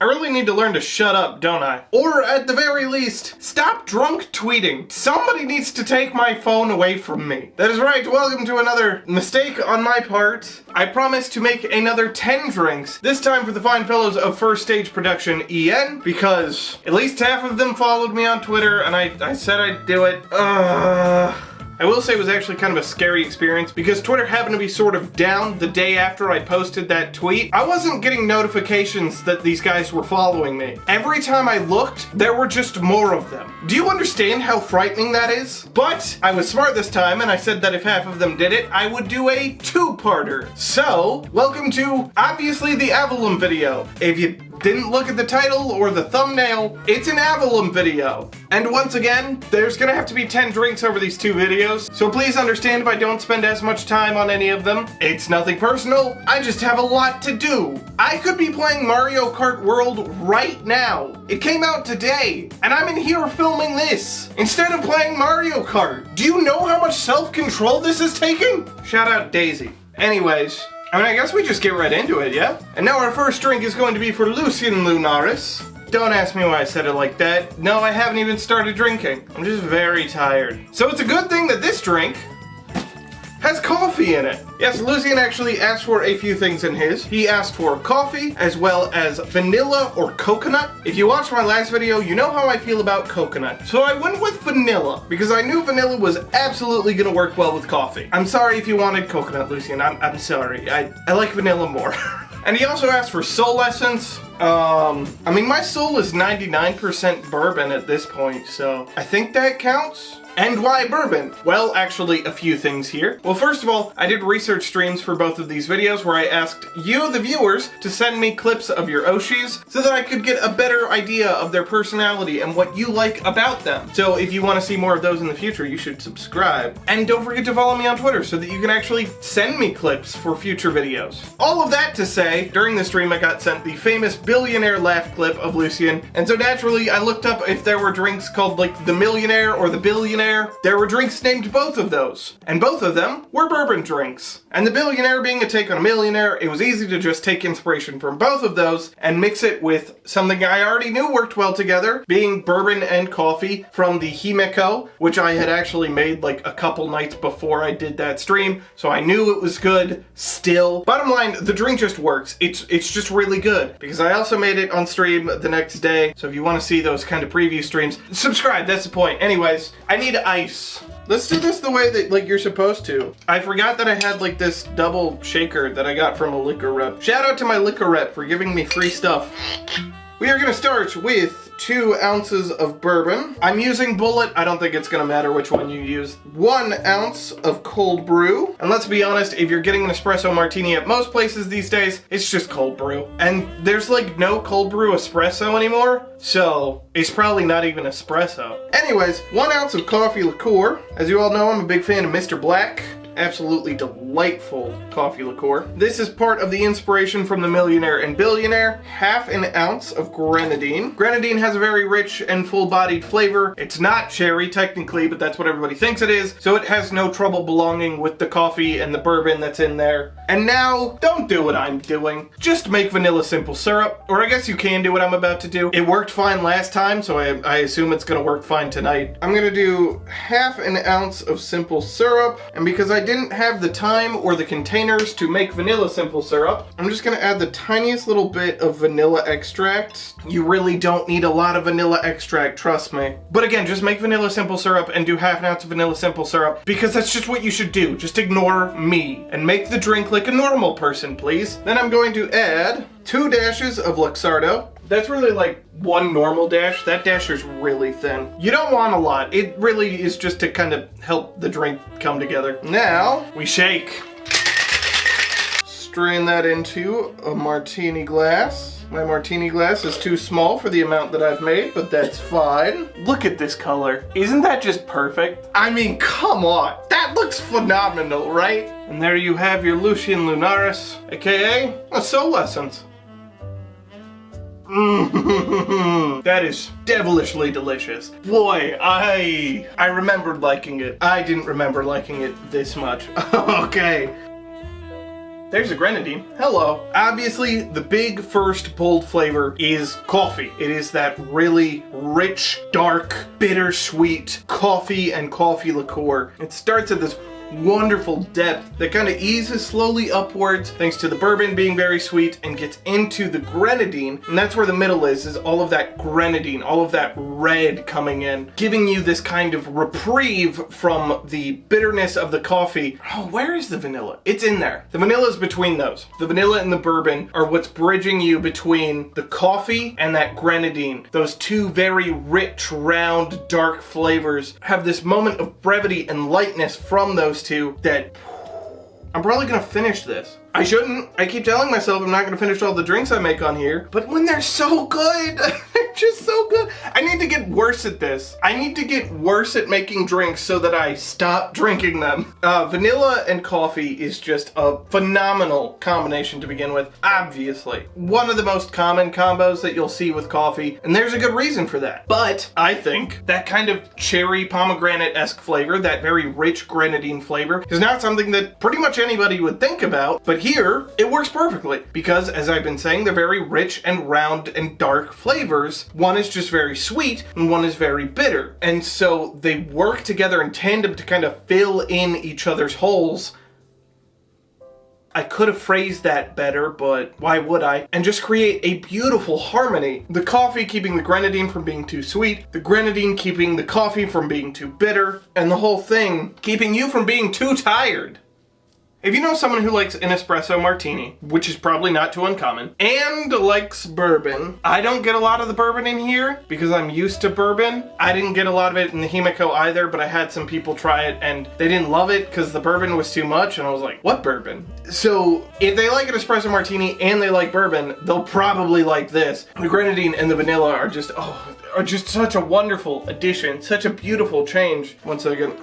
I really need to learn to shut up, don't I? Or at the very least, stop drunk tweeting. Somebody needs to take my phone away from me. That is right, welcome to another mistake on my part. I promise to make another 10 drinks, this time for the fine fellows of First Stage Production EN, because at least half of them followed me on Twitter, and I said I'd do it. I will say it was actually kind of a scary experience because Twitter happened to be sort of down the day after I posted that tweet. I wasn't getting notifications that these guys were following me. Every time I looked, there were just more of them. Do you understand how frightening that is? But I was smart this time and I said that if half of them did it, I would do a two-parter. So, welcome to, obviously, the Avallum video. If you didn't look at the title or the thumbnail, it's an Avallum video. And once again, there's gonna have to be 10 drinks over these two videos, so please understand if I don't spend as much time on any of them. It's nothing personal, I just have a lot to do. I could be playing Mario Kart World right now. It came out today, and I'm in here filming this, instead of playing Mario Kart. Do you know how much self-control this is taking? Shout out Daisy. Anyways, I guess we just get right into it, yeah? And now our first drink is going to be for Lucien Lunaris. Don't ask me why I said it like that. No, I haven't even started drinking. I'm just very tired. So it's a good thing that this drink has coffee in it. Yes, Lucien actually asked for a few things in his. He asked for coffee, as well as vanilla or coconut. If you watched my last video, you know how I feel about coconut. So I went with vanilla, because I knew vanilla was absolutely gonna work well with coffee. I'm sorry if you wanted coconut, Lucien. I'm sorry. I like vanilla more. And he also asked for soul essence. My soul is 99% bourbon at this point, so I think that counts. And why bourbon? Well, actually, a few things here. Well, first of all, I did research streams for both of these videos where I asked you, the viewers, to send me clips of your Oshis so that I could get a better idea of their personality and what you like about them. So if you want to see more of those in the future, you should subscribe. And don't forget to follow me on Twitter so that you can actually send me clips for future videos. All of that to say, during the stream I got sent the famous billionaire laugh clip of Lucien, and so naturally I looked up if there were drinks called like the millionaire or the billionaire. There were drinks named both of those, and both of them were bourbon drinks. And the billionaire being a take on a millionaire, it was easy to just take inspiration from both of those and mix it with something I already knew worked well together, being bourbon and coffee from the Himeko, which I had actually made like a couple nights before I did that stream, so I knew it was good still. Bottom line, the drink just works. It's just really good, because I also made it on stream the next day, so if you want to see those kind of preview streams, subscribe, that's the point. Anyways, I need ice. Let's do this the way that like you're supposed to. I forgot that I had like this double shaker that I got from a Liqueur rep. Shout out to my Liqueur rep for giving me free stuff. We are gonna start with 2 ounces of bourbon. I'm using Bullet. I don't think it's gonna matter which one you use. 1 ounce of cold brew. And let's be honest, if you're getting an espresso martini at most places these days, it's just cold brew. And there's like no cold brew espresso anymore, so it's probably not even espresso. Anyways, 1 ounce of coffee liqueur. As you all know, I'm a big fan of Mr. Black. Absolutely delightful coffee liqueur. This is part of the inspiration from the Millionaire and Billionaire. 1/2 ounce of Grenadine. Grenadine has a very rich and full-bodied flavor. It's not cherry technically, but that's what everybody thinks it is, so it has no trouble belonging with the coffee and the bourbon that's in there. And now, don't do what I'm doing. Just make vanilla simple syrup, or I guess you can do what I'm about to do. It worked fine last time, so I assume it's gonna work fine tonight. I'm gonna do 1/2 ounce of simple syrup, and because I didn't have the time or the containers to make vanilla simple syrup, I'm just gonna add the tiniest little bit of vanilla extract. You really don't need a lot of vanilla extract, trust me. But again, just make vanilla simple syrup and do 1/2 ounce of vanilla simple syrup, because that's just what you should do. Just ignore me and make the drink like a normal person, please. Then I'm going to add 2 dashes of Luxardo. That's really like 1 normal dash. That dash is really thin. You don't want a lot. It really is just to kind of help the drink come together. Now, we shake. Strain that into a martini glass. My martini glass is too small for the amount that I've made, but that's fine. Look at this color. Isn't that just perfect? I mean, come on. That looks phenomenal, right? And there you have your Lucien Lunaris, A.K.A. a soul essence. That is devilishly delicious. Boy, I remembered liking it. I didn't remember liking it this much. Okay. There's a Grenadine. Hello. Obviously, the big first bold flavor is coffee. It is that really rich, dark, bittersweet coffee and coffee liqueur. It starts at this wonderful depth that kind of eases slowly upwards thanks to the bourbon being very sweet and gets into the grenadine, and that's where the middle is all of that grenadine, all of that red coming in, giving you this kind of reprieve from the bitterness of the coffee. Oh, where is the vanilla? It's in there. The vanilla is between those. The vanilla and the bourbon are what's bridging you between the coffee and that grenadine. Those two very rich, round, dark flavors have this moment of brevity and lightness from those two that I'm probably gonna finish this. I shouldn't. I keep telling myself I'm not gonna finish all the drinks I make on here, but when they're so good, they're just so good. I need to get worse at this. I need to get worse at making drinks so that I stop drinking them. Vanilla and coffee is just a phenomenal combination to begin with, obviously. One of the most common combos that you'll see with coffee, and there's a good reason for that. But I think that kind of cherry pomegranate-esque flavor, that very rich grenadine flavor, is not something that pretty much anybody would think about, but here, it works perfectly because, as I've been saying, they're very rich and round and dark flavors. One is just very sweet and one is very bitter. And so they work together in tandem to kind of fill in each other's holes. I could have phrased that better, but why would I? And just create a beautiful harmony. The coffee keeping the grenadine from being too sweet, the grenadine keeping the coffee from being too bitter, and the whole thing keeping you from being too tired. If you know someone who likes an espresso martini, which is probably not too uncommon, and likes bourbon, I don't get a lot of the bourbon in here because I'm used to bourbon. I didn't get a lot of it in the Himiko either, but I had some people try it and they didn't love it because the bourbon was too much, and I was like, what bourbon? So if they like an espresso martini and they like bourbon, they'll probably like this. The grenadine and the vanilla are just such a wonderful addition, such a beautiful change. 1 second.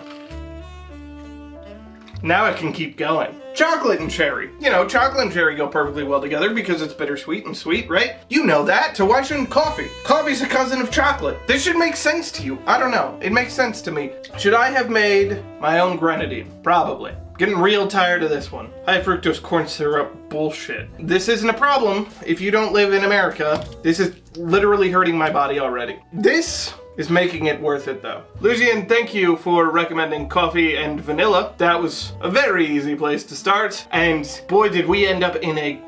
Now I can keep going. Chocolate and cherry. You know, chocolate and cherry go perfectly well together because it's bittersweet and sweet, right? You know that, so why shouldn't coffee? Coffee's a cousin of chocolate. This should make sense to you. I don't know. It makes sense to me. Should I have made my own grenadine? Probably. Getting real tired of this one. High fructose corn syrup bullshit. This isn't a problem if you don't live in America. This is literally hurting my body already. This is making it worth it though. Lucien, thank you for recommending coffee and vanilla. That was a very easy place to start, and boy did we end up in a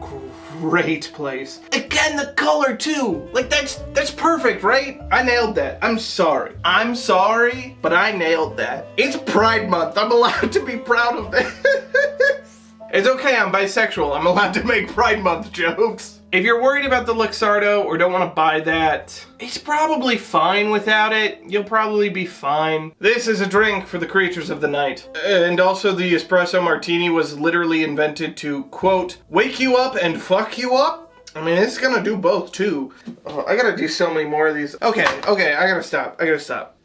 great place. Again, the color too. Like that's perfect, right? I nailed that. I'm sorry, but I nailed that. It's Pride Month. I'm allowed to be proud of this. It's okay, I'm bisexual. I'm allowed to make Pride Month jokes. If you're worried about the Luxardo or don't want to buy that, it's probably fine without it. You'll probably be fine. This is a drink for the creatures of the night. And also the espresso martini was literally invented to, quote, wake you up and fuck you up. I mean, it's gonna do both too. Oh, I gotta do so many more of these. Okay, I gotta stop.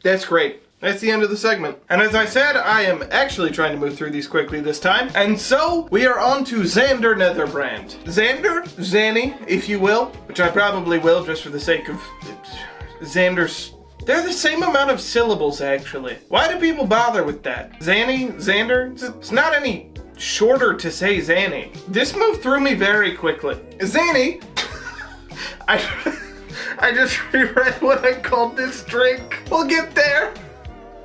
That's great. That's the end of the segment. And as I said, I am actually trying to move through these quickly this time. And so, we are on to Zander Netherbrand. Zander, Zanny, if you will, which I probably will just for the sake of Zander's. They're the same amount of syllables, actually. Why do people bother with that? Zanny, Zander, it's not any shorter to say Zanny. This moved through me very quickly. Zanny, I just reread what I called this drink. We'll get there.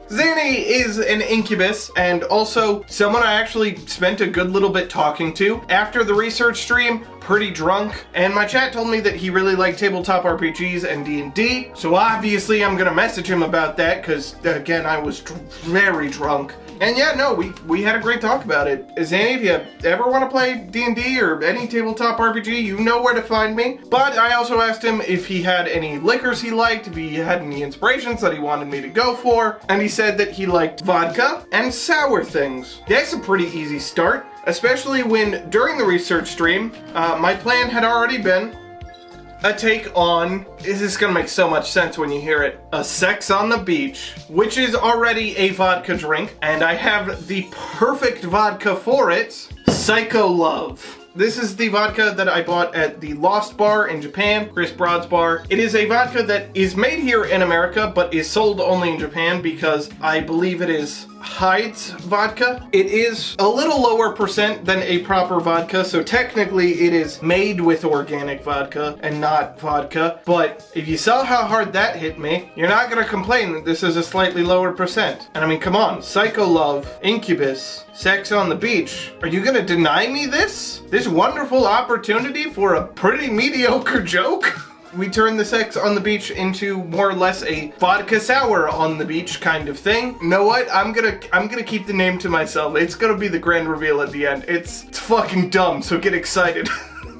Zanny is an incubus and also someone I actually spent a good little bit talking to after the research stream, pretty drunk, and my chat told me that he really liked tabletop RPGs and D&D, so obviously I'm gonna message him about that because, again, I was very drunk. And yeah, no, we had a great talk about it. Zanny, if you ever want to play D&D or any tabletop RPG, you know where to find me. But I also asked him if he had any liquors he liked, if he had any inspirations that he wanted me to go for, and he said that he liked vodka and sour things. That's a pretty easy start, especially when during the research stream, my plan had already been a take on, this is gonna make so much sense when you hear it, a Sex on the Beach, which is already a vodka drink, and I have the perfect vodka for it, Psycho Love. This is the vodka that I bought at the Lost Bar in Japan, Chris Broad's bar. It is a vodka that is made here in America, but is sold only in Japan because I believe it is Hyde's vodka. It is a little lower percent than a proper vodka, so technically it is made with organic vodka and not vodka. But if you saw how hard that hit me, you're not gonna complain that this is a slightly lower percent. And I mean, come on, Psycho Love, Incubus, Sex on the Beach. Are you gonna deny me this? This wonderful opportunity for a pretty mediocre joke? We turned the Sex on the Beach into more or less a vodka sour on the beach kind of thing. You know what? I'm gonna keep the name to myself. It's gonna be the grand reveal at the end. It's fucking dumb, so get excited.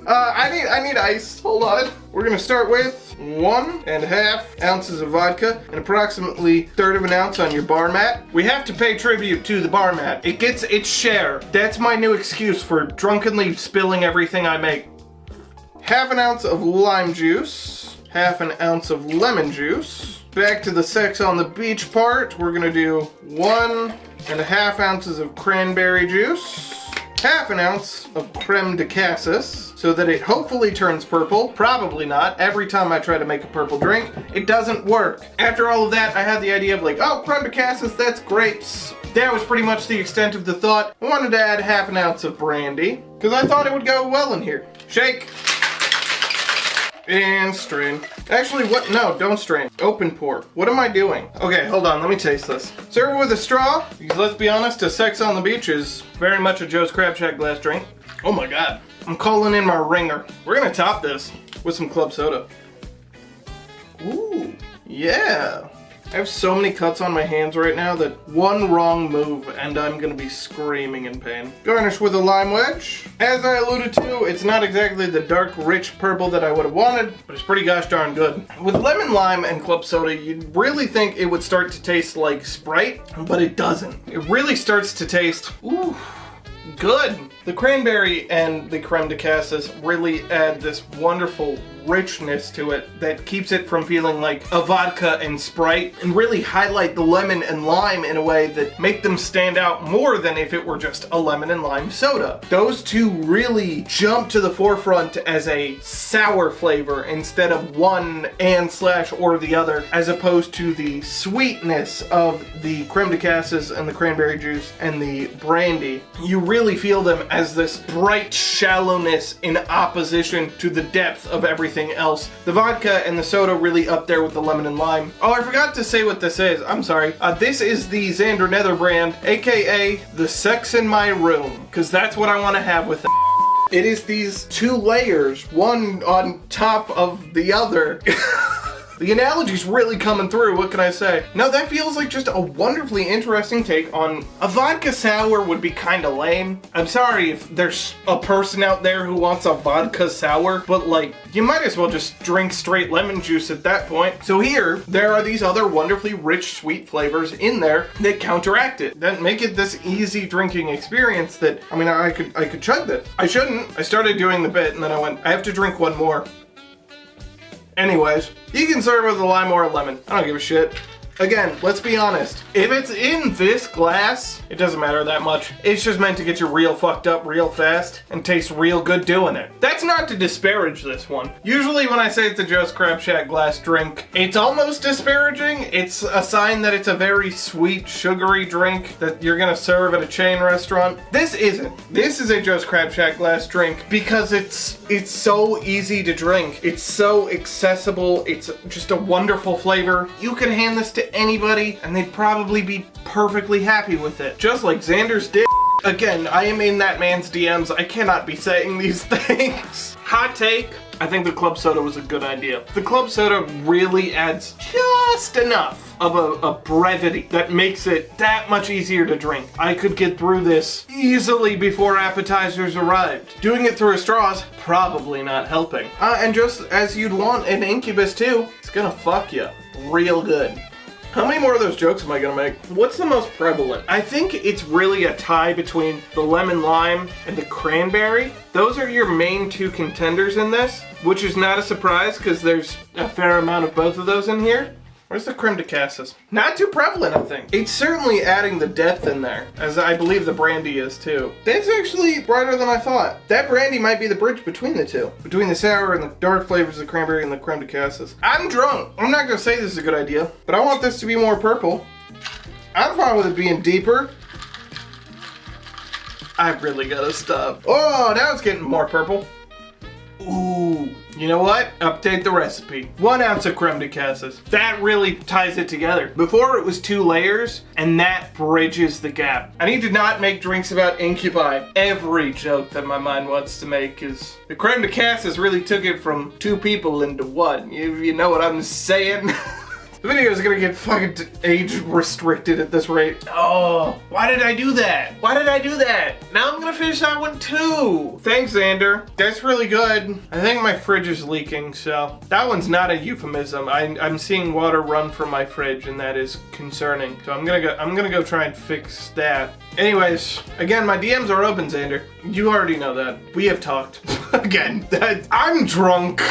I need ice. Hold on. We're gonna start with 1.5 ounces of vodka and approximately 1/3 of an ounce on your bar mat. We have to pay tribute to the bar mat. It gets its share. That's my new excuse for drunkenly spilling everything I make. 1/2 ounce of lime juice, 1/2 ounce of lemon juice. Back to the Sex on the Beach part, we're gonna do 1.5 ounces of cranberry juice, 1/2 ounce of Creme De Cassis, so that it hopefully turns purple. Probably not. Every time I try to make a purple drink, it doesn't work. After all of that, I had the idea of like, oh, Creme De Cassis, that's grapes. That was pretty much the extent of the thought. I wanted to add 1/2 ounce of brandy, because I thought it would go well in here. Shake. And strain. Actually, what? No, don't strain. Open pour. What am I doing? Okay, hold on. Let me taste this. Serve it with a straw, because let's be honest, a Sex on the Beach is very much a Joe's Crab Shack glass drink. Oh my god. I'm calling in my ringer. We're gonna top this with some club soda. Ooh, yeah. I have so many cuts on my hands right now that one wrong move and I'm gonna be screaming in pain. Garnish with a lime wedge. As I alluded to, it's not exactly the dark, rich purple that I would have wanted, but it's pretty gosh darn good. With lemon lime and club soda, you'd really think it would start to taste like Sprite, but it doesn't. It really starts to taste, ooh, good. The cranberry and the Creme De Cassis really add this wonderful richness to it that keeps it from feeling like a vodka and Sprite, and really highlight the lemon and lime in a way that make them stand out more than if it were just a lemon and lime soda. Those two really jump to the forefront as a sour flavor instead of one and slash or the other, as opposed to the sweetness of the Creme De Cassis and the cranberry juice and the brandy. You really feel them as this bright shallowness in opposition to the depth of everything else. The vodka and the soda really up there with the lemon and lime. Oh, I forgot to say what this is. I'm sorry. This is the Zander Netherbrand, aka the Sex in My Room, because that's what I want to have with it. It is these two layers, one on top of the other. The analogy's really coming through, what can I say? No, that feels like just a wonderfully interesting take on a vodka sour would be kinda lame. I'm sorry if there's a person out there who wants a vodka sour, but like, you might as well just drink straight lemon juice at that point. So here, there are these other wonderfully rich, sweet flavors in there that counteract it, that make it this easy drinking experience that, I mean, I could chug this. I shouldn't. I started doing the bit and then I went, I have to drink one more. Anyways, you can serve it with a lime or a lemon. I don't give a shit. Again, let's be honest. If it's in this glass, it doesn't matter that much. It's just meant to get you real fucked up real fast and taste real good doing it. That's not to disparage this one. Usually when I say it's a Joe's Crab Shack glass drink, it's almost disparaging. It's a sign that it's a very sweet, sugary drink that you're gonna serve at a chain restaurant. This isn't. This is a Joe's Crab Shack glass drink because it's so easy to drink. It's so accessible. It's just a wonderful flavor. You could hand this to anybody and they'd probably be perfectly happy with it. Just like Xander's dick. Again, I am in that man's DMs. I cannot be saying these things. Hot take. I think the club soda was a good idea. The club soda really adds just enough of a brevity that makes it that much easier to drink. I could get through this easily before appetizers arrived. Doing it through a straw is probably not helping. And just as you'd want an Incubus too, it's gonna fuck you real good. How many more of those jokes am I gonna make? What's the most prevalent? I think it's really a tie between the lemon lime and the cranberry. Those are your main two contenders in this, which is not a surprise because there's a fair amount of both of those in here. Where's the Creme De Cassis? Not too prevalent, I think. It's certainly adding the depth in there, as I believe the Brandy is too. That's actually brighter than I thought. That Brandy might be the bridge between the two. Between the sour and the dark flavors of the cranberry and the Creme De Cassis. I'm drunk. I'm not gonna say this is a good idea, but I want this to be more purple. I'm fine with it being deeper. I really gotta stop. Oh, now it's getting more purple. Ooh, you know what? Update the recipe. 1 ounce of Creme De Cassis. That really ties it together. Before it was 2 layers, and that bridges the gap. I need to not make drinks about incubi. Every joke that my mind wants to make is... The Creme De Cassis really took it from 2 people into 1. You know what I'm saying? The video is gonna get fucking age restricted at this rate. Oh, why did I do that? Why did I do that? Now I'm gonna finish that one too. Thanks, Zander. That's really good. I think my fridge is leaking, so that one's not a euphemism. I'm seeing water run from my fridge, and that is concerning. So I'm gonna go try and fix that. Anyways, again, my DMs are open, Zander. You already know that. We have talked. Again, I'm drunk.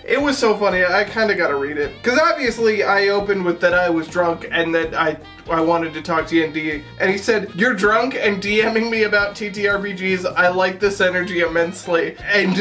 It was so funny, I kind of got to read it. Because obviously I opened with that I was drunk and that I wanted to talk TND. And he said, "You're drunk and DMing me about TTRPGs. I like this energy immensely." And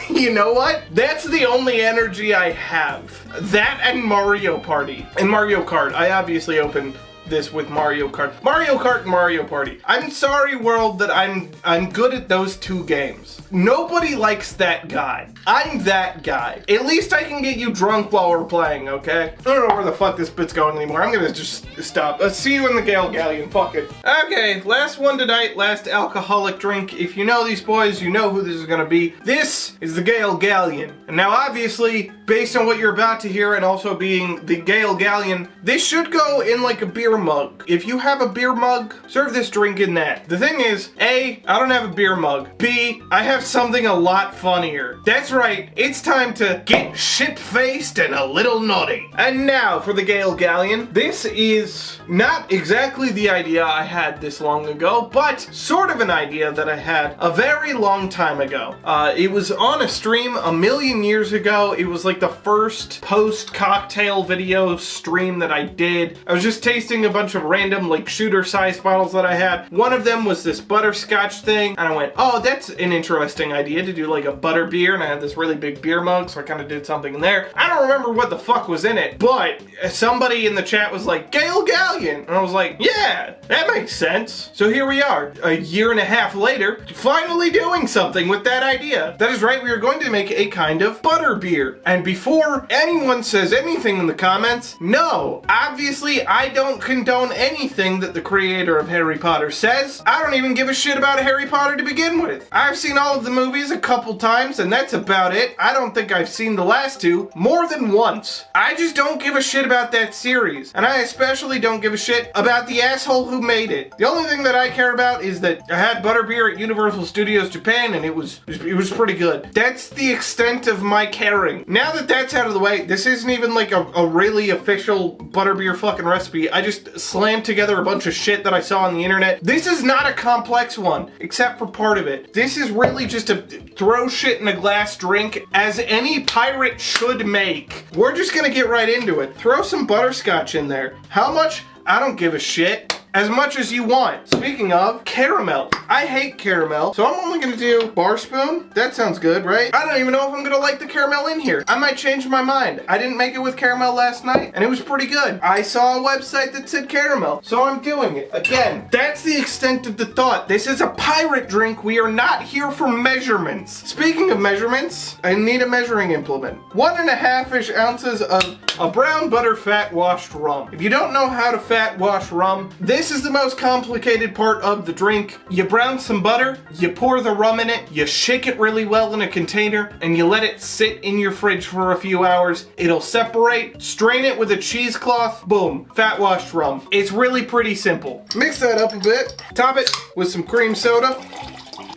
you know what? That's the only energy I have. That and Mario Party. And Mario Kart. I obviously opened this with Mario Kart. Mario Kart and Mario Party. I'm sorry, world, that I'm good at those 2 games. Nobody likes that guy. I'm that guy. At least I can get you drunk while we're playing, okay? I don't know where the fuck this bit's going anymore. I'm gonna just stop. Let's see you in the Gale Galleon. Fuck it. Okay, last one tonight, last alcoholic drink. If you know these boys, you know who this is gonna be. This is the Gale Galleon. And now obviously, based on what you're about to hear and also being the Gale Galleon, this should go in like a beer mug. If you have a beer mug, serve this drink in that. The thing is, A, I don't have a beer mug. B, I have something a lot funnier. That's right, it's time to get shit-faced and a little naughty. And now for the Gale Galleon. This is not exactly the idea I had this long ago, but sort of an idea that I had a very long time ago. It was on a stream a million years ago. It was like the first post-cocktail video stream that I did. I was just tasting a bunch of random like shooter-sized bottles that I had. One of them was this butterscotch thing, and I went, oh, that's an interesting idea to do like a butter beer, and I had this really big beer mug, so I kind of did something in there. I don't remember what the fuck was in it, but somebody in the chat was like, Gale Galleon, and I was like, yeah, that makes sense. So here we are, a year and a half later, finally doing something with that idea. That is right, we are going to make a kind of butter beer. And before anyone says anything in the comments, no, obviously I don't condone anything that the creator of Harry Potter says. I don't even give a shit about Harry Potter to begin with. I've seen all of the movies a couple times, and that's about it. I don't think I've seen the last 2 more than once. I just don't give a shit about that series, and I especially don't give a shit about the asshole who made it. The only thing that I care about is that I had butterbeer at Universal Studios Japan, and it was pretty good. That's the extent of my caring. Now that that's out of the way, this isn't even like a really official butterbeer fucking recipe. I just slammed together a bunch of shit that I saw on the internet. This is not a complex one, except for part of it. This is really just a throw shit in a glass drink, as any pirate should make. We're just gonna get right into it. Throw some butterscotch in there. How much? I don't give a shit. As much as you want. Speaking of, caramel. I hate caramel, so I'm only gonna do bar spoon. That sounds good, right? I don't even know if I'm gonna like the caramel in here. I might change my mind. I didn't make it with caramel last night, and it was pretty good. I saw a website that said caramel, so I'm doing it. Again, that's the extent of the thought. This is a pirate drink. We are not here for measurements. Speaking of measurements, I need a measuring implement. 1.5-ish ounces of a brown butter fat washed rum. If you don't know how to fat wash rum, this is the most complicated part of the drink. You brown some butter, you pour the rum in it, you shake it really well in a container, and you let it sit in your fridge for a few hours. It'll separate, strain it with a cheesecloth, boom, fat washed rum. It's really pretty simple. Mix that up a bit, top it with some cream soda,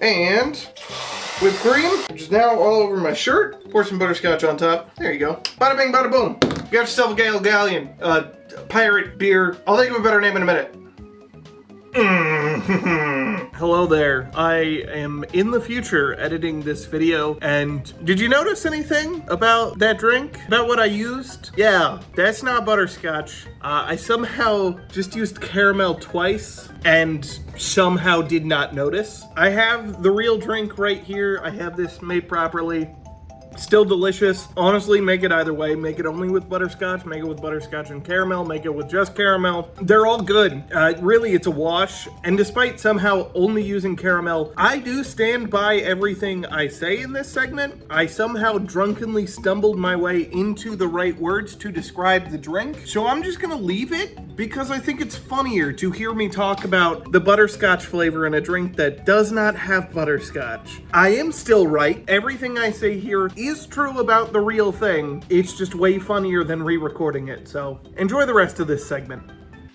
and whipped cream, which is now all over my shirt. Pour some butterscotch on top. There you go. Bada bing, bada boom. You got yourself a Gale Galleon, pirate beer. I'll think of a better name in a minute. Hello there. I am in the future editing this video, and did you notice anything about that drink? About what I used? Yeah, that's not butterscotch. I somehow just used caramel twice and somehow did not notice. I have the real drink right here. I have this made properly. Still delicious. Honestly, make it either way. Make it only with butterscotch, make it with butterscotch and caramel, make it with just caramel. They're all good. Really, it's a wash. And despite somehow only using caramel, I do stand by everything I say in this segment. I somehow drunkenly stumbled my way into the right words to describe the drink. So I'm just gonna leave it because I think it's funnier to hear me talk about the butterscotch flavor in a drink that does not have butterscotch. I am still right. Everything I say here is true about the real thing. It's just way funnier than re-recording it, so enjoy the rest of this segment.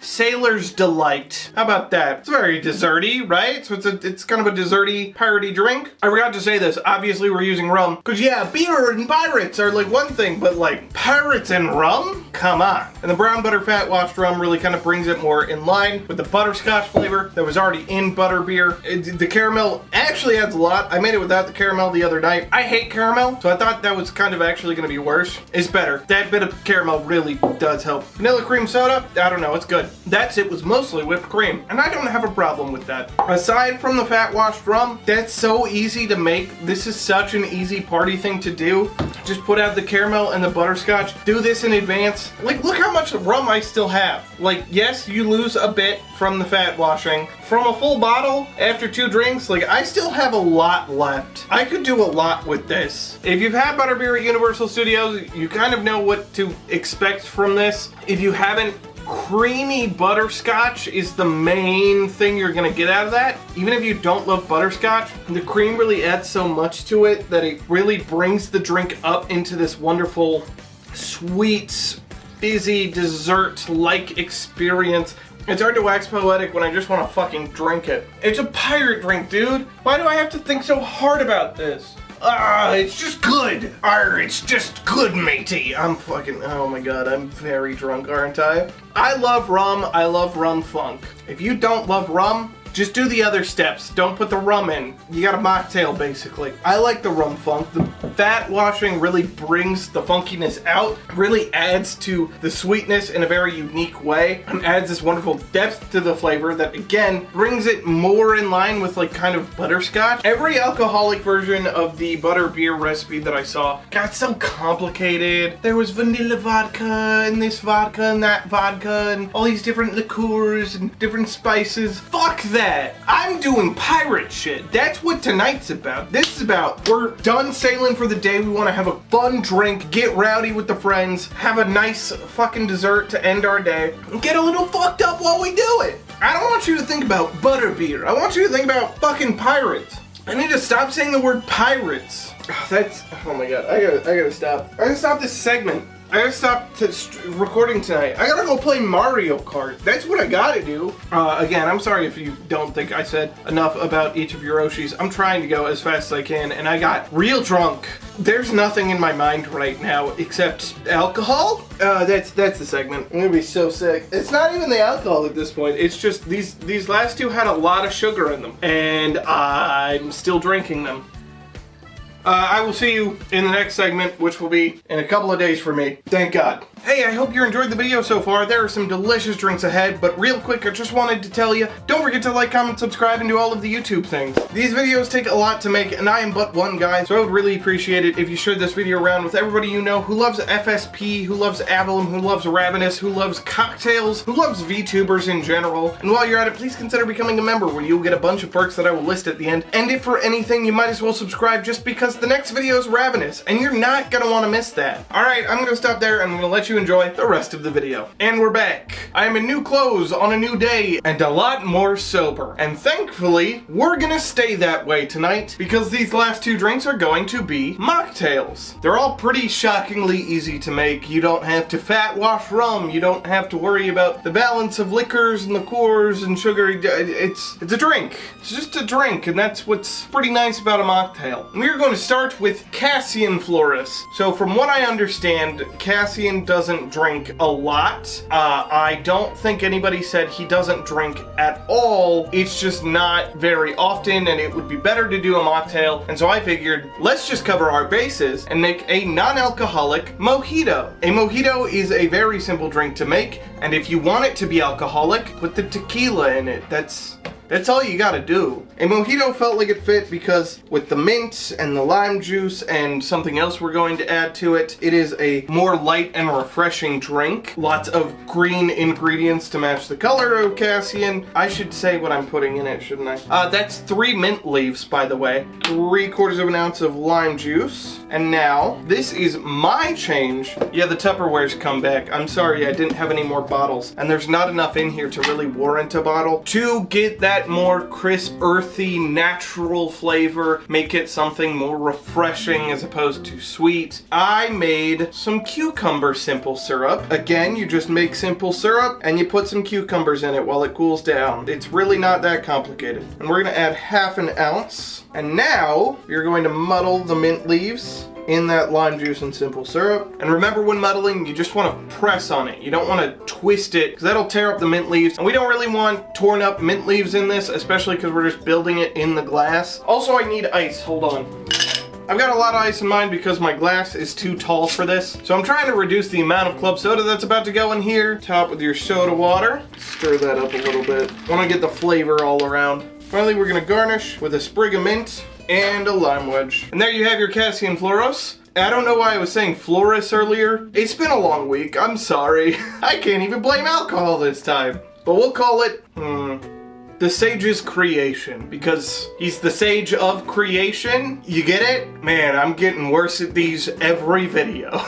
Sailor's Delight. How about that? It's very desserty, right? So it's kind of a desserty, piratey drink. I forgot to say this. Obviously, we're using rum. Because, yeah, beer and pirates are like one thing, but like pirates and rum? Come on. And the brown butter fat washed rum really kind of brings it more in line with the butterscotch flavor that was already in butterbeer. The caramel actually adds a lot. I made it without the caramel the other night. I hate caramel, so I thought that was kind of actually going to be worse. It's better. That bit of caramel really does help. Vanilla cream soda? I don't know. It's good. That's it, was mostly whipped cream, and I don't have a problem with that. Aside from the fat washed rum, that's so easy to make. This is such an easy party thing to do. Just put out the caramel and the butterscotch. Do this in advance. Like, look how much rum I still have. Like, yes, you lose a bit from the fat washing. From a full bottle after 2 drinks, like, I still have a lot left. I could do a lot with this. If you've had butterbeer at Universal Studios, you kind of know what to expect from this. If you haven't, creamy butterscotch is the main thing you're gonna get out of that. Even if you don't love butterscotch, the cream really adds so much to it that it really brings the drink up into this wonderful, sweet, fizzy, dessert-like experience. It's hard to wax poetic when I just want to fucking drink it. It's a pirate drink, dude. Why do I have to think so hard about this? It's just good. It's just good, matey. I'm fucking, oh my god, I'm very drunk, aren't I? I love rum. I love rum funk. If you don't love rum, just do the other steps. Don't put the rum in. You got a mocktail, basically. I like the rum funk. The fat washing really brings the funkiness out, really adds to the sweetness in a very unique way, and adds this wonderful depth to the flavor that, again, brings it more in line with, like, kind of butterscotch. Every alcoholic version of the butterbeer recipe that I saw got so complicated. There was vanilla vodka, and this vodka, and that vodka, and all these different liqueurs, and different spices. Fuck that. I'm doing pirate shit. That's what tonight's about. This is about, we're done sailing for the day. We want to have a fun drink, get rowdy with the friends, have a nice fucking dessert to end our day, and get a little fucked up while we do it. I don't want you to think about butterbeer. I want you to think about fucking pirates. I need to stop saying the word pirates. Oh my god, I gotta stop. I gotta stop this segment. I gotta stop recording tonight. I gotta go play Mario Kart. That's what I gotta do. Again, I'm sorry if you don't think I said enough about each of your Oshis. I'm trying to go as fast as I can, and I got real drunk. There's nothing in my mind right now except alcohol. That's the segment. I'm gonna be so sick. It's not even the alcohol at this point. It's just these last 2 had a lot of sugar in them, and I'm still drinking them. I will see you in the next segment, which will be in a couple of days for me. Thank God. Hey, I hope you're enjoying the video so far. There are some delicious drinks ahead, but real quick, I just wanted to tell you, don't forget to like, comment, subscribe, and do all of the YouTube things. These videos take a lot to make, and I am but one guy, so I would really appreciate it if you shared this video around with everybody you know who loves FSP, who loves Avallum, who loves Ravenous, who loves cocktails, who loves VTubers in general. And while you're at it, please consider becoming a member, where you'll get a bunch of perks that I will list at the end. And if for anything, you might as well subscribe just because the next video is Ravenous, and you're not gonna want to miss that. Alright, I'm gonna stop there, and I'm gonna let you enjoy the rest of the video. And we're back. I am in new clothes on a new day, and a lot more sober. And thankfully, we're gonna stay that way tonight, because these last 2 drinks are going to be mocktails. They're all pretty shockingly easy to make. You don't have to fat wash rum. You don't have to worry about the balance of liquors and liqueurs and sugar. It's a drink. It's just a drink, and that's what's pretty nice about a mocktail. We're going to start with Cassian Floros. So from what I understand, Cassian does doesn't drink a lot. I don't think anybody said he doesn't drink at all. It's just not very often, and it would be better to do a mocktail. And so I figured, let's just cover our bases and make a non-alcoholic mojito. A mojito is a very simple drink to make, and if you want it to be alcoholic, put the tequila in it. That's all you gotta do. A mojito felt like it fit because with the mint and the lime juice and something else we're going to add to it, it is a more light and refreshing drink. Lots of green ingredients to match the color of Cassian. I should say what I'm putting in it, shouldn't I? That's 3 mint leaves, by the way. 3/4 of an ounce of lime juice. And now, this is my change. Yeah, the Tupperware's come back. I'm sorry, I didn't have any more bottles. And there's not enough in here to really warrant a bottle. To get that more crisp, earthy, natural flavor, make it something more refreshing as opposed to sweet, I made some cucumber simple syrup. Again, you just make simple syrup and you put some cucumbers in it while it cools down. It's really not that complicated. And we're gonna add 1/2 ounce. And now, you're going to muddle the mint leaves in that lime juice and simple syrup. And remember, when muddling, you just want to press on it. You don't want to twist it, because that'll tear up the mint leaves. And we don't really want torn up mint leaves in this, especially because we're just building it in the glass. Also, I need ice. Hold on. I've got a lot of ice in mind because my glass is too tall for this. So I'm trying to reduce the amount of club soda that's about to go in here. Top with your soda water. Stir that up a little bit. Want to get the flavor all around. Finally, we're going to garnish with a sprig of mint and a lime wedge. And there you have your Cassian Floros. I don't know why I was saying Floros earlier. It's been a long week. I'm sorry. I can't even blame alcohol this time. But we'll call it, the Sage's creation, because he's the sage of creation. You get it? Man, I'm getting worse at these every video.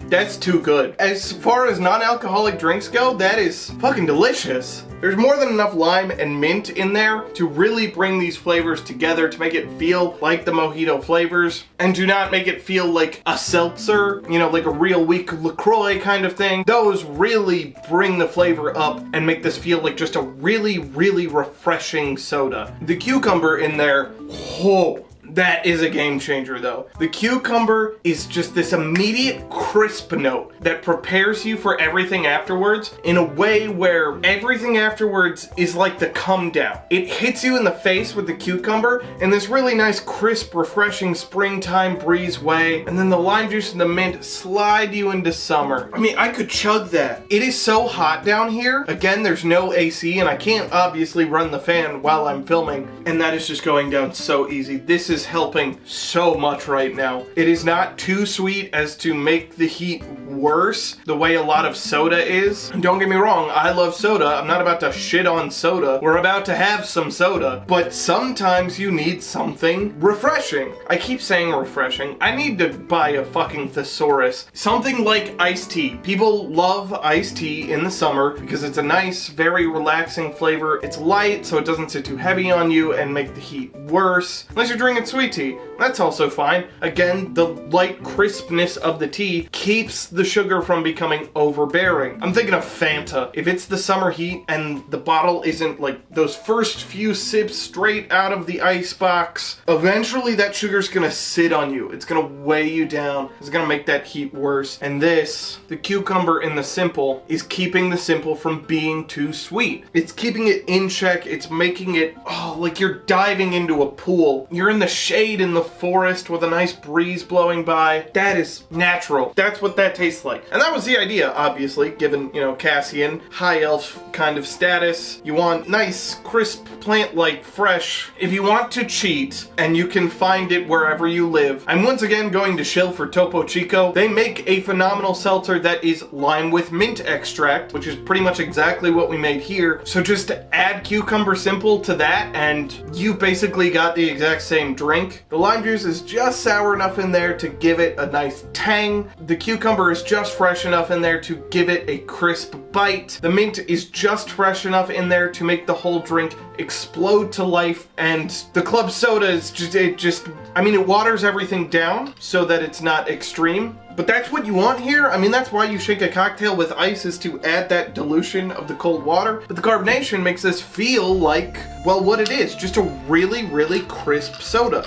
That's too good. As far as non-alcoholic drinks go, that is fucking delicious. There's more than enough lime and mint in there to really bring these flavors together to make it feel like the mojito flavors and do not make it feel like a seltzer, you know, like a real weak LaCroix kind of thing. Those really bring the flavor up and make this feel like just a really, really refreshing soda. The cucumber in there, whoa. That is a game changer though. The cucumber is just this immediate crisp note that prepares you for everything afterwards in a way where everything afterwards is like the come down. It hits you in the face with the cucumber in this really nice, crisp, refreshing springtime breeze way, and then the lime juice and the mint slide you into summer. I mean, I could chug that. It is so hot down here. Again, there's no AC and I can't obviously run the fan while I'm filming, and that is just going down so easy. This is helping so much right now. It is not too sweet as to make the heat worse the way a lot of soda is. Don't get me wrong, I love soda. I'm not about to shit on soda. We're about to have some soda, but sometimes you need something refreshing. I keep saying refreshing. I need to buy a fucking thesaurus. Something like iced tea. People love iced tea in the summer because it's a nice, very relaxing flavor. It's light, so it doesn't sit too heavy on you and make the heat worse. Unless you're drinking sweet tea. That's also fine. Again, the light crispness of the tea keeps the sugar from becoming overbearing. I'm thinking of Fanta. If it's the summer heat and the bottle isn't like those first few sips straight out of the ice box, eventually that sugar's gonna sit on you. It's gonna weigh you down. It's gonna make that heat worse. And this, the cucumber in the simple, is keeping the simple from being too sweet. It's keeping it in check. It's making it, like you're diving into a pool. You're in the shade in the forest with a nice breeze blowing by. That is natural. That's what that tastes like. And that was the idea, obviously, given, you know, Cassian, high elf kind of status. You want nice, crisp, plant-like, fresh. If you want to cheat, and you can find it wherever you live, I'm once again going to shill for Topo Chico. They make a phenomenal seltzer that is lime with mint extract, which is pretty much exactly what we made here. So just add cucumber simple to that, and you've basically got the exact same drink. The lime juice is just sour enough in there to give it a nice tang. The cucumber is just fresh enough in there to give it a crisp bite. The mint is just fresh enough in there to make the whole drink explode to life. And the club soda is it waters everything down so that it's not extreme. But that's what you want here. I mean, that's why you shake a cocktail with ice, is to add that dilution of the cold water. But the carbonation makes this feel like, well, what it is, just a really, really crisp soda.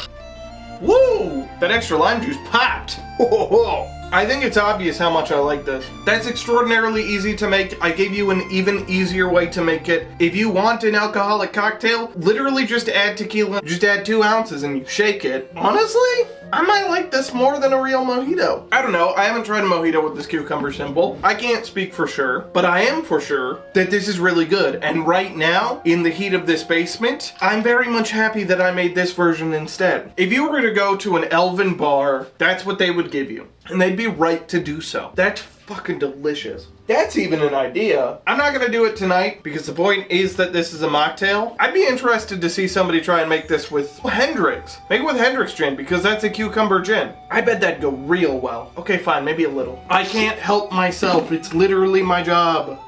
Woo! That extra lime juice popped. Whoa! I think it's obvious how much I like this. That's extraordinarily easy to make. I gave you an even easier way to make it. If you want an alcoholic cocktail, literally just add tequila, just add 2 ounces and you shake it. Honestly, I might like this more than a real mojito. I don't know, I haven't tried a mojito with this cucumber symbol. I can't speak for sure, but I am for sure that this is really good. And right now, in the heat of this basement, I'm very much happy that I made this version instead. If you were to go to an elven bar, that's what they would give you. And they'd be right to do so. That's fucking delicious. That's even an idea. I'm not gonna do it tonight because the point is that this is a mocktail. I'd be interested to see somebody try and make this with Hendrix. Make it with Hendrix gin because that's a cucumber gin. I bet that'd go real well. Okay, fine, maybe a little. I can't help myself. It's literally my job.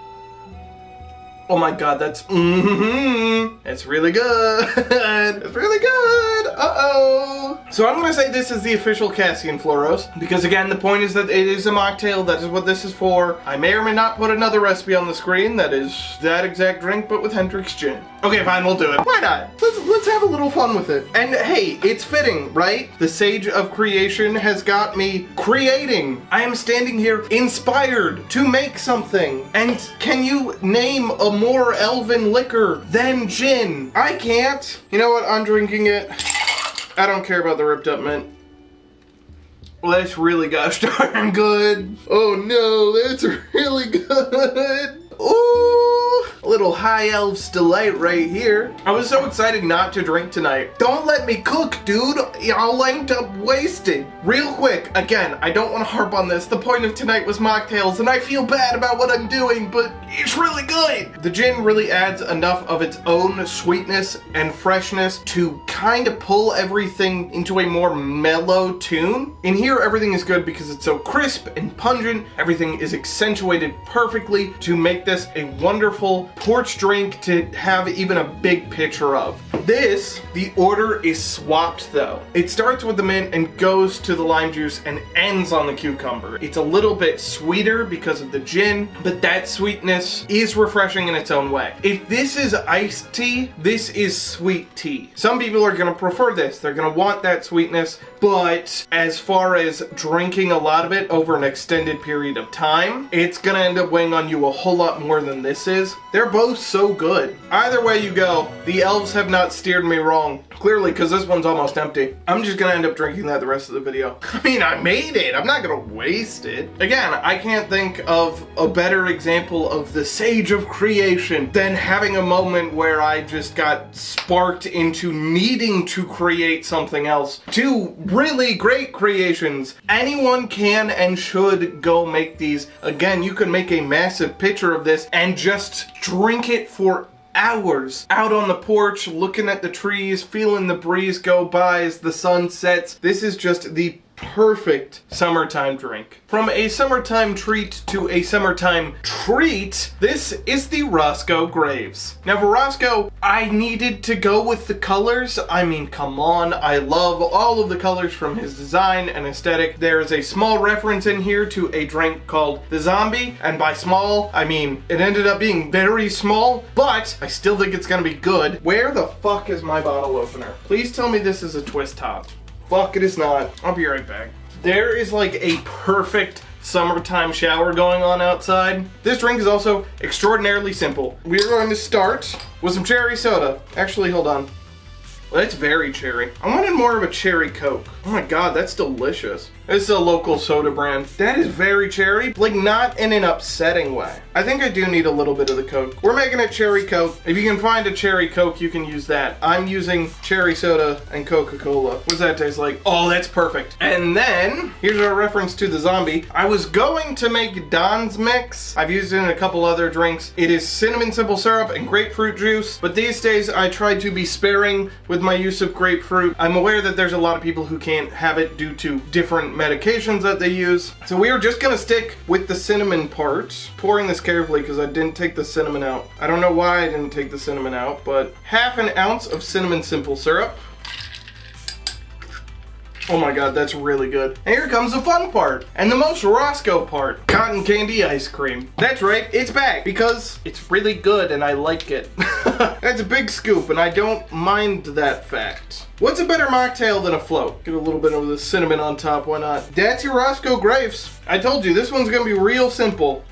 Oh my god, that's it's really good. It's really good. Uh-oh. So I'm gonna say this is the official Cassian Floros because again, the point is that it is a mocktail. That is what this is for. I may or may not put another recipe on the screen that is that exact drink, but with Hendrix gin. Okay, fine, we'll do it. Why not? Let's have a little fun with it. And hey, it's fitting, right? The Sage of Creation has got me creating. I am standing here inspired to make something. And can you name a more elven liquor than gin? I can't. You know what? I'm drinking it. I don't care about the ripped up mint. Well, that's really gosh darn good. Oh no, that's really good. Ooh, a little high elf's delight right here. I was so excited not to drink tonight. Don't let me cook, dude. I'll end up wasted. Real quick, again, I don't want to harp on this. The point of tonight was mocktails, and I feel bad about what I'm doing, but it's really good. The gin really adds enough of its own sweetness and freshness to kind of pull everything into a more mellow tune. In here, everything is good because it's so crisp and pungent. Everything is accentuated perfectly to make this a wonderful porch drink to have even a big picture of. This, the order is swapped though. It starts with the mint and goes to the lime juice and ends on the cucumber. It's a little bit sweeter because of the gin, but that sweetness is refreshing in its own way. If this is iced tea, this is sweet tea. Some people are gonna prefer this. They're gonna want that sweetness, but as far as drinking a lot of it over an extended period of time, it's gonna end up weighing on you a whole lot more than this is. They're both so good. Either way you go, the elves have not steered me wrong. Clearly, because this one's almost empty. I'm just gonna end up drinking that the rest of the video. I mean, I made it. I'm not gonna waste it. Again, I can't think of a better example of the Sage of Creation than having a moment where I just got sparked into needing to create something else. 2 really great creations. Anyone can and should go make these. Again, you can make a massive pitcher of this and just drink it for hours out on the porch, looking at the trees, feeling the breeze go by as the sun sets. This is just the perfect summertime drink. From a summertime treat to a summertime treat, this is the Rosco Graves. Now for Rosco, I needed to go with the colors. I mean, come on, I love all of the colors from his design and aesthetic. There is a small reference in here to a drink called the Zombie, and by small, I mean, it ended up being very small, but I still think it's gonna be good. Where the fuck is my bottle opener? Please tell me this is a twist top. Fuck, it is not. I'll be right back. There is like a perfect summertime shower going on outside. This drink is also extraordinarily simple. We're going to start with some cherry soda. Actually, hold on. Well, that's very cherry. I wanted more of a cherry Coke. Oh my god, that's delicious. This is a local soda brand. That is very cherry, like not in an upsetting way. I think I do need a little bit of the Coke. We're making a cherry Coke. If you can find a cherry Coke, you can use that. I'm using cherry soda and Coca-Cola. What does that taste like? Oh, that's perfect. And then, here's our reference to the Zombie. I was going to make Don's Mix. I've used it in a couple other drinks. It is cinnamon simple syrup and grapefruit juice, but these days I try to be sparing with my use of grapefruit. I'm aware that there's a lot of people who can't have it due to different medications that they use. So we are just gonna stick with the cinnamon part. Pouring this carefully because I didn't take the cinnamon out. I don't know why I didn't take the cinnamon out, but 1/2 ounce of cinnamon simple syrup. Oh my god, that's really good. And here comes the fun part, and the most Rosco part. Cotton candy ice cream. That's right, it's back, because it's really good and I like it. That's a big scoop, and I don't mind that fact. What's a better mocktail than a float? Get a little bit of the cinnamon on top, why not? That's your Rosco Graves. I told you, this one's gonna be real simple.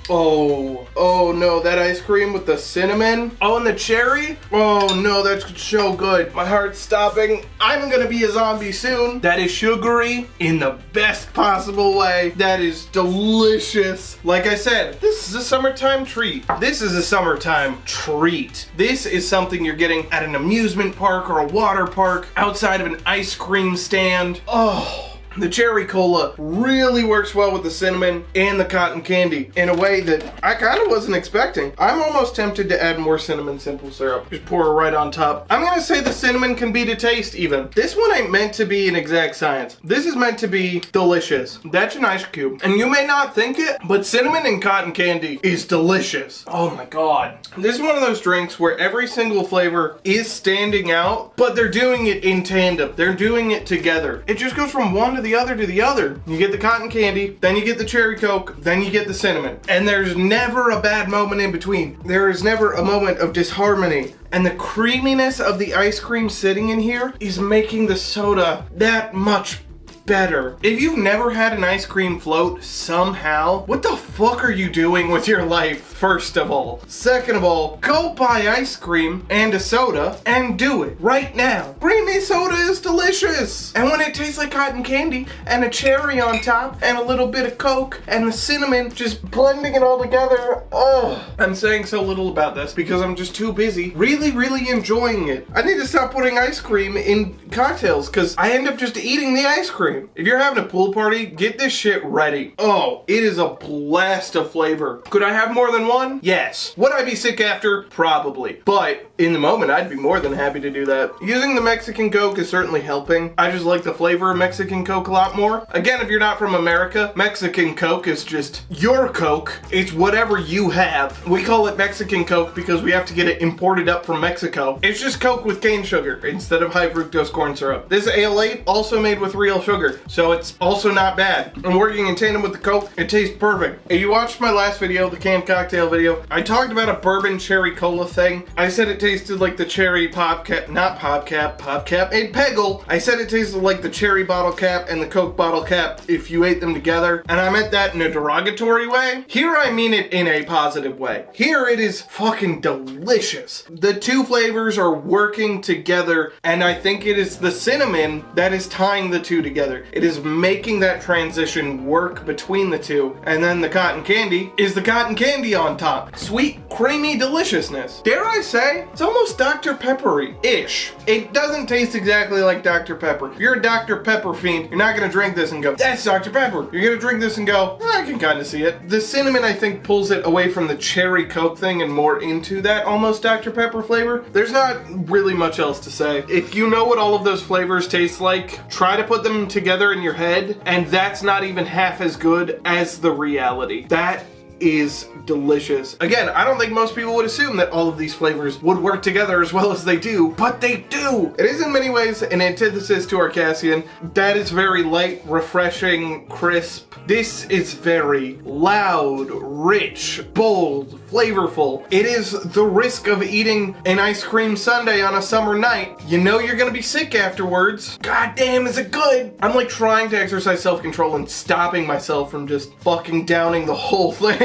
Oh no, that ice cream with the cinnamon. Oh, and the cherry. Oh no, that's so good. My heart's stopping. I'm gonna be a zombie soon. That is sugary in the best possible way. That is delicious. Like I said, this is a summertime treat. This is a summertime treat. This is something you're getting at an amusement park or a water park, outside of an ice cream stand. Oh. The cherry cola really works well with the cinnamon and the cotton candy in a way that I kind of wasn't expecting. I'm almost tempted to add more cinnamon simple syrup. Just pour it right on top. I'm gonna say the cinnamon can beat a taste even. This one ain't meant to be an exact science. This is meant to be delicious. That's an ice cube. And you may not think it, but cinnamon and cotton candy is delicious. Oh my god. This is one of those drinks where every single flavor is standing out, but they're doing it in tandem. They're doing it together. It just goes from one to the other to the other. You get the cotton candy, then you get the cherry coke, then you get the cinnamon. And there's never a bad moment in between. There is never a moment of disharmony. And the creaminess of the ice cream sitting in here is making the soda that much better. If you've never had an ice cream float somehow, what the fuck are you doing with your life, first of all? Second of all, go buy ice cream and a soda and do it right now. Creamy soda is delicious. And when it tastes like cotton candy and a cherry on top and a little bit of Coke and the cinnamon, just blending it all together, oh. I'm saying so little about this because I'm just too busy really enjoying it. I need to stop putting ice cream in cocktails because I end up just eating the ice cream. If you're having a pool party, get this shit ready. Oh, it is a blast of flavor. Could I have more than one? Yes. Would I be sick after? Probably. But in the moment, I'd be more than happy to do that. Using the Mexican Coke is certainly helping. I just like the flavor of Mexican Coke a lot more. Again, if you're not from America, Mexican Coke is just your Coke. It's whatever you have. We call it Mexican Coke because we have to get it imported up from Mexico. It's just Coke with cane sugar instead of high fructose corn syrup. This Ale 8 also made with real sugar. So it's also not bad. And working in tandem with the Coke, it tastes perfect. If you watched my last video, the canned cocktail video, I talked about a bourbon cherry cola thing. I said it tasted like the cherry pop cap, not pop cap, and Peggle. I said it tasted like the cherry bottle cap and the Coke bottle cap if you ate them together. And I meant that in a derogatory way. Here I mean it in a positive way. Here it is fucking delicious. The two flavors are working together, and I think it is the cinnamon that is tying the two together. It is making that transition work between the two. And then the cotton candy is the cotton candy on top. Sweet, creamy deliciousness. Dare I say, it's almost Dr. Peppery-ish. It doesn't taste exactly like Dr. Pepper. If you're a Dr. Pepper fiend, you're not gonna drink this and go, that's Dr. Pepper. You're gonna drink this and go, I can kind of see it. The cinnamon, I think, pulls it away from the cherry Coke thing and more into that almost Dr. Pepper flavor. There's not really much else to say. If you know what all of those flavors taste like, try to put them together in your head, and that's not even half as good as the reality. That is delicious. Again, I don't think most people would assume that all of these flavors would work together as well as they do, but they do. It is in many ways an antithesis to our Cassian. That is very light, refreshing, crisp. This is very loud, rich, bold, flavorful. It is the risk of eating an ice cream sundae on a summer night. You know you're gonna be sick afterwards. God damn, is it good? I'm like trying to exercise self-control and stopping myself from just fucking downing the whole thing.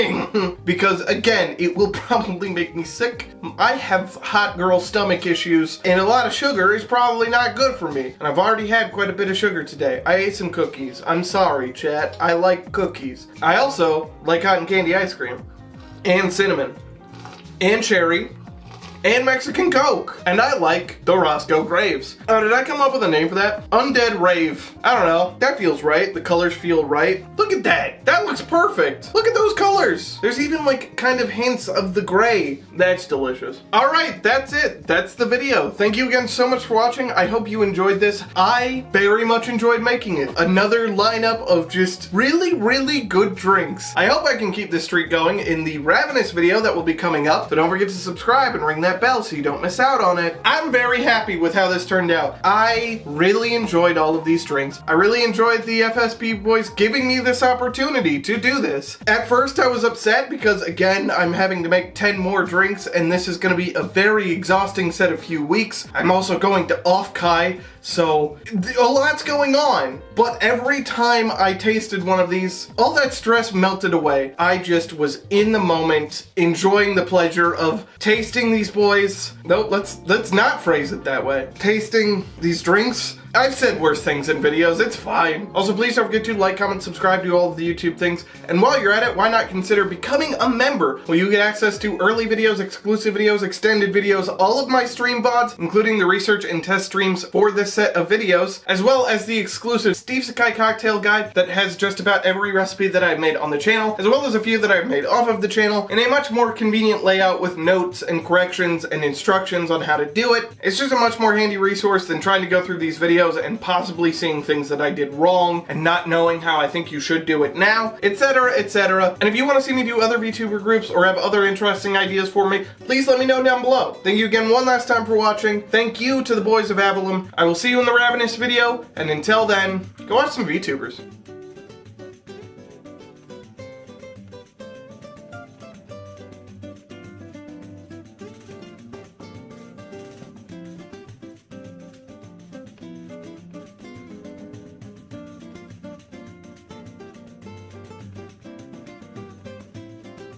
Because again, it will probably make me sick. I have hot girl stomach issues, and a lot of sugar is probably not good for me. And I've already had quite a bit of sugar today. I ate some cookies. I'm sorry, chat. I like cookies. I also like cotton candy ice cream, and cinnamon, and cherry, and Mexican Coke. And I like the Rosco Graves. Oh, did I come up with a name for that? Undead Rave. I don't know. That feels right. The colors feel right. Look at that. That looks perfect. Look at those colors. There's even like kind of hints of the gray. That's delicious. All right, that's it. That's the video. Thank you again so much for watching. I hope you enjoyed this. I very much enjoyed making it. Another lineup of just really good drinks. I hope I can keep this streak going in the Ravenous video that will be coming up. So don't forget to subscribe and ring that that bell so you don't miss out on it. I'm very happy with how this turned out. I really enjoyed all of these drinks. I really enjoyed the FSP boys giving me this opportunity to do this. At first I was upset because again, I'm having to make 10 more drinks and this is going to be a very exhausting set of few weeks. I'm also going to A.K.A, so a lot's going on. But every time I tasted one of these, all that stress melted away. I just was in the moment, enjoying the pleasure of tasting these boys. No, let's not phrase it that way. Tasting these drinks. I've said worse things in videos, it's fine. Also, please don't forget to like, comment, subscribe to all of the YouTube things. And while you're at it, why not consider becoming a member, where you get access to early videos, exclusive videos, extended videos, all of my stream VODs, including the research and test streams for this set of videos, as well as the exclusive SteveSekai cocktail guide that has just about every recipe that I've made on the channel, as well as a few that I've made off of the channel, in a much more convenient layout with notes and corrections and instructions on how to do it. It's just a much more handy resource than trying to go through these videos and possibly seeing things that I did wrong and not knowing how I think you should do it now, etc, etc. And if you want to see me do other VTuber groups or have other interesting ideas for me, please let me know down below. Thank you again one last time for watching. Thank you to the boys of Avallum. I will see you in the Ravenous video, and until then, go watch some VTubers.